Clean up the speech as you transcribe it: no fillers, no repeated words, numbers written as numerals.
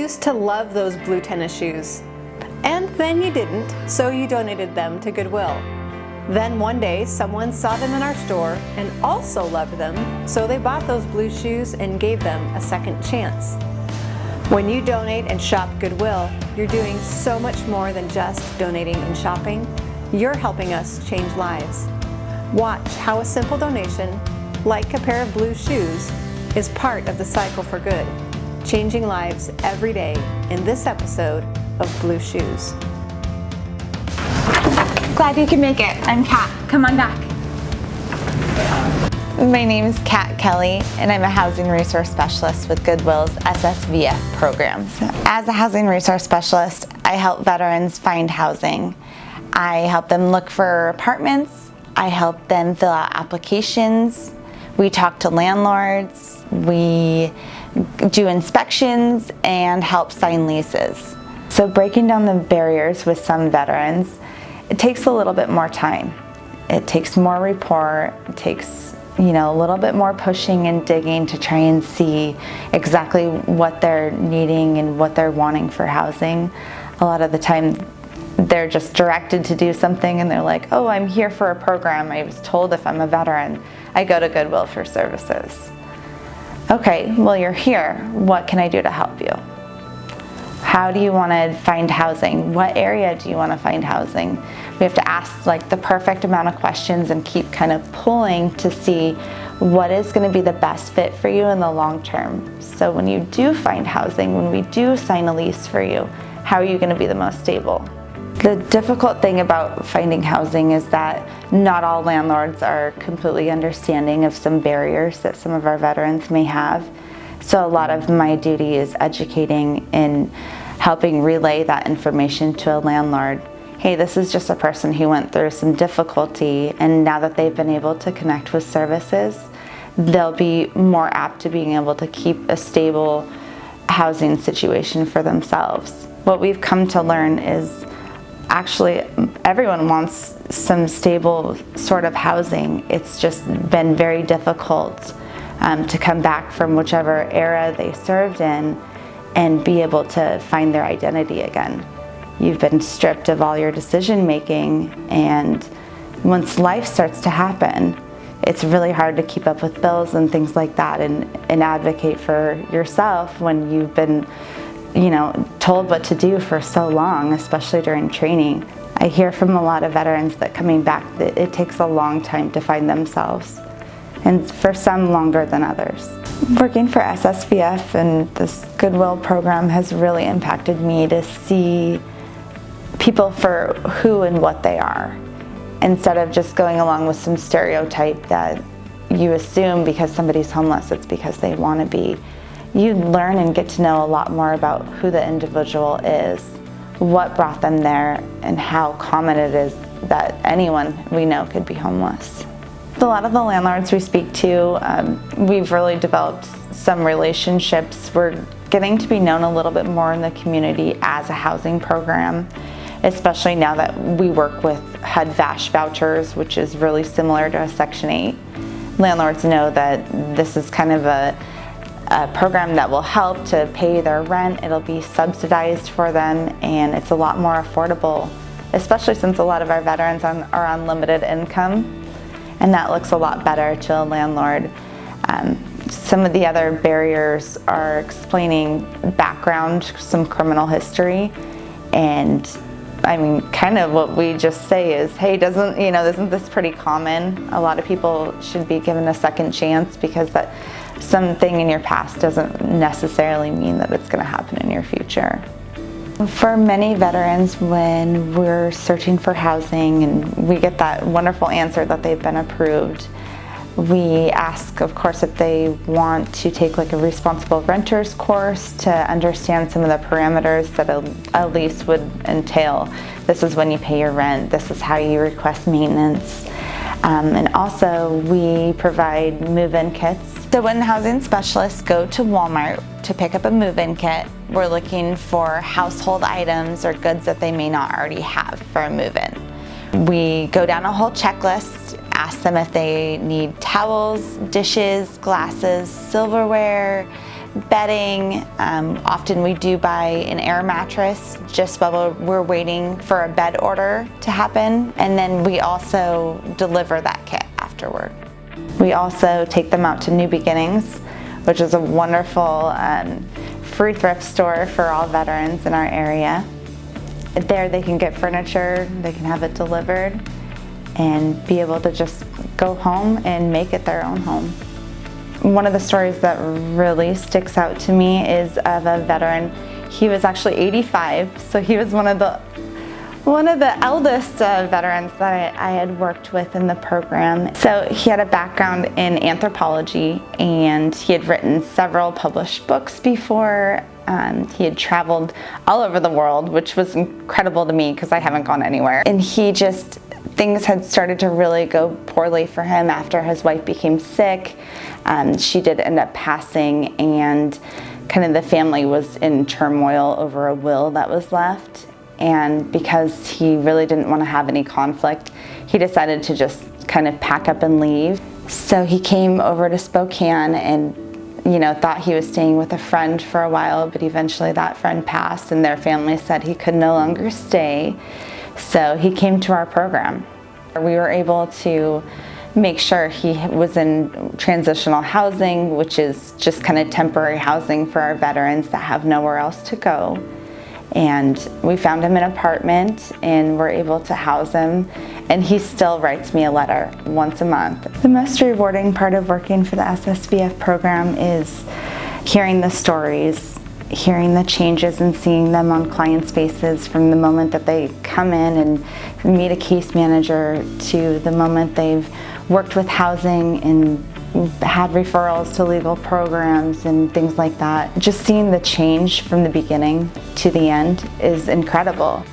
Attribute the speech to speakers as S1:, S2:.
S1: used to love those blue tennis shoes. And then you didn't, so you donated them to Goodwill. Then one day, someone saw them in our store and also loved them, so they bought those blue shoes and gave them a second chance. When you donate and shop Goodwill, you're doing so much more than just donating and shopping. You're helping us change lives. Watch how a simple donation, like a pair of blue shoes, is part of the cycle for good, changing lives every day in this episode of Blue Shoes.
S2: Glad you could make it. I'm Kat. Come on back. My name is Kat Kelly, and I'm a housing resource specialist with Goodwill's SSVF programs. As a housing resource specialist, I help veterans find housing. I help them look for apartments. I help them fill out applications. We talk to landlords. We do inspections and help sign leases. So breaking down the barriers with some veterans, it takes a little bit more time. It takes more rapport. It takes, a little bit more pushing and digging to try and see exactly what they're needing and what they're wanting for housing. A lot of the time, they're just directed to do something and they're like, oh, I'm here for a program. I was told if I'm a veteran, I go to Goodwill for services. Okay, well, you're here. What can I do to help you? How do you want to find housing? What area do you want to find housing? We have to ask the perfect amount of questions and keep kind of pulling to see what is going to be the best fit for you in the long term. So when you do find housing, when we do sign a lease for you, how are you going to be the most stable? The difficult thing about finding housing is that not all landlords are completely understanding of some barriers that some of our veterans may have. So a lot of my duty is educating and helping relay that information to a landlord. Hey, this is just a person who went through some difficulty, and now that they've been able to connect with services, they'll be more apt to being able to keep a stable housing situation for themselves. What we've come to learn is actually everyone wants some stable sort of housing. It's just been very difficult to come back from whichever era they served in and be able to find their identity again. You've been stripped of all your decision making, and once life starts to happen, it's really hard to keep up with bills and things like that and advocate for yourself when you've been told what to do for so long, especially during training. I hear from a lot of veterans that coming back, that it takes a long time to find themselves, and for some longer than others. Working for SSVF and this Goodwill program has really impacted me to see people for who and what they are, instead of just going along with some stereotype that you assume because somebody's homeless, it's because they want to be. You learn and get to know a lot more about who the individual is, what brought them there, and how common it is that anyone we know could be homeless. A lot of the landlords we speak to, we've really developed some relationships. We're getting to be known a little bit more in the community as a housing program, especially now that we work with HUD-VASH vouchers, which is really similar to a Section 8. Landlords know that this is kind of a program that will help to pay their rent. It'll be subsidized for them, and it's a lot more affordable, especially since a lot of our veterans are on limited income, and that looks a lot better to a landlord. Some of the other barriers are explaining background, some criminal history, and kind of what we just say is, hey, isn't this pretty common? A lot of people should be given a second chance, because that something in your past doesn't necessarily mean that it's going to happen in your future. For many veterans, when we're searching for housing and we get that wonderful answer that they've been approved, we ask, of course, if they want to take a responsible renters course to understand some of the parameters that a lease would entail. This is when you pay your rent. This is how you request maintenance. And also, we provide move-in kits. So when housing specialists go to Walmart to pick up a move-in kit, we're looking for household items or goods that they may not already have for a move-in. We go down a whole checklist, ask them if they need towels, dishes, glasses, silverware, bedding. Often we do buy an air mattress just while we're waiting for a bed order to happen, and then we also deliver that kit afterward. We also take them out to New Beginnings, which is a wonderful free thrift store for all veterans in our area. There they can get furniture, they can have it delivered, and be able to just go home and make it their own home. One of the stories that really sticks out to me is of a veteran. He was actually 85, so he was one of the eldest veterans that I had worked with in the program. So he had a background in anthropology, and he had written several published books before. He had traveled all over the world, which was incredible to me because I haven't gone anywhere. And things had started to really go poorly for him after his wife became sick. She did end up passing, and kind of the family was in turmoil over a will that was left. And because he really didn't want to have any conflict, he decided to just kind of pack up and leave. So he came over to Spokane and thought he was staying with a friend for a while, but eventually that friend passed and their family said he could no longer stay. So he came to our program. We were able to make sure he was in transitional housing, which is just kind of temporary housing for our veterans that have nowhere else to go. And we found him an apartment and were able to house him, and he still writes me a letter once a month. The most rewarding part of working for the SSVF program is hearing the stories, hearing the changes and seeing them on clients' faces from the moment that they come in and meet a case manager to the moment they've worked with housing and had referrals to legal programs and things like that. Just seeing the change from the beginning to the end is incredible.